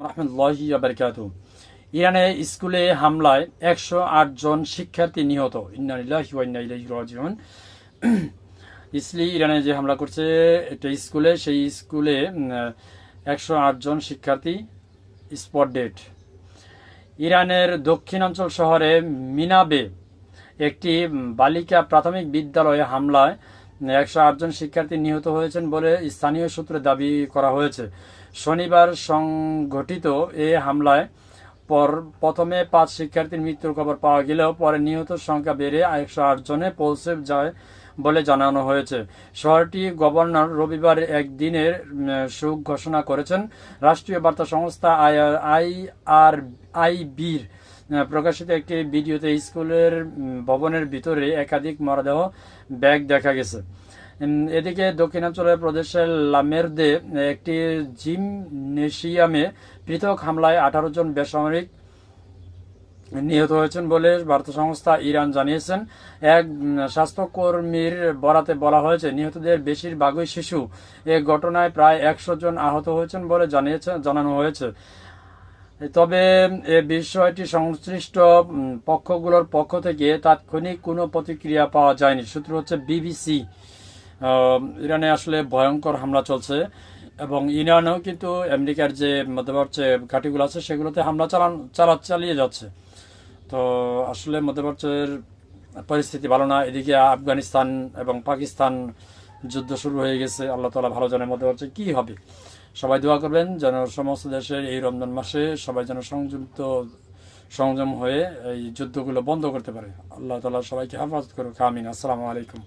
রাহমাতুল্লাহি ওয়া বারাকাতুহু। ইরানে স্কুলে হামলায় 108 জন শিক্ষার্থী নিহত। ইন্না লিল্লাহি ওয়া ইন্না ইলাইহি রাজিউন। ইরানে যে হামলা করছে এটা স্কুলে, সেই স্কুলে 108 জন শিক্ষার্থী স্পট ডেড। ইরানের দক্ষিণাঞ্চল শহরে মিনাবে একটি বালিকা প্রাথমিক বিদ্যালয়ে হামলায় 108 জন শিক্ষার্থী নিহত হয়েছেন বলে স্থানীয় সূত্রে দাবি করা হয়েছে। শনিবার সংঘটিত এ হামলায় প্রথমে 5 শিক্ষার্থীর মৃত্যুর খবর পাওয়া গেলেও পরে নিহতের সংখ্যা বেড়ে 108 জনে পৌঁছে যায় বলে জানানো হয়েছে। শহরটি গভর্নর রবিবার একদিনের শোক ঘোষণা করেছেন। রাষ্ট্রীয় বার্তা সংস্থা আইআরআইবির প্রকাশিত একটি ভিডিওতে স্কুলের ভবনের ভিতরে একাধিক মরদেহ ব্যাগ দেখা গেছে। এদিকে দক্ষিণাঞ্চলের প্রদেশের লামেরদে একটি জিমনেশিয়ামে পৃথক হামলায় 18 জন বেসামরিক নিহত হয়েছেন বলে বার্তা সংস্থা ইরান জানিয়েছেন। এক স্বাস্থ্যকর্মীর বরাতে বলা হয়েছে, নিহতদের বেশিরভাগই শিশু। এ ঘটনায় প্রায় 100 জন আহত হয়েছেন বলে জানানো হয়েছে। তবে এ বিষয়টি সংশ্লিষ্ট পক্ষগুলোর পক্ষ থেকে তাৎক্ষণিক কোনো প্রতিক্রিয়া পাওয়া যায়নি। সূত্র হচ্ছে বিবিসি। ইরানে আসলে ভয়ঙ্কর হামলা চলছে এবং ইরানেও কিন্তু আমেরিকার যে মধ্যপ্রাচ্য ঘাঁটিগুলো আছে সেগুলোতে হামলা চালিয়ে যাচ্ছে। তো আসলে মধ্যপ্রাচ্যের পরিস্থিতি ভালো না। এদিকে আফগানিস্তান এবং পাকিস্তান যুদ্ধ শুরু হয়ে গেছে। আল্লাহ তাআলা ভালো জানে মধ্যপ্রাচ্যে কি হবে। সবাই দোয়া করবেন যেন সমস্ত দেশের এই রমজান মাসে সবাই যেন সংযম হয়ে এই যুদ্ধগুলো বন্ধ করতে পারে। আল্লাহ তাআলা সবাইকে হেফাজত করুক। আমিন। আসসালামু আলাইকুম।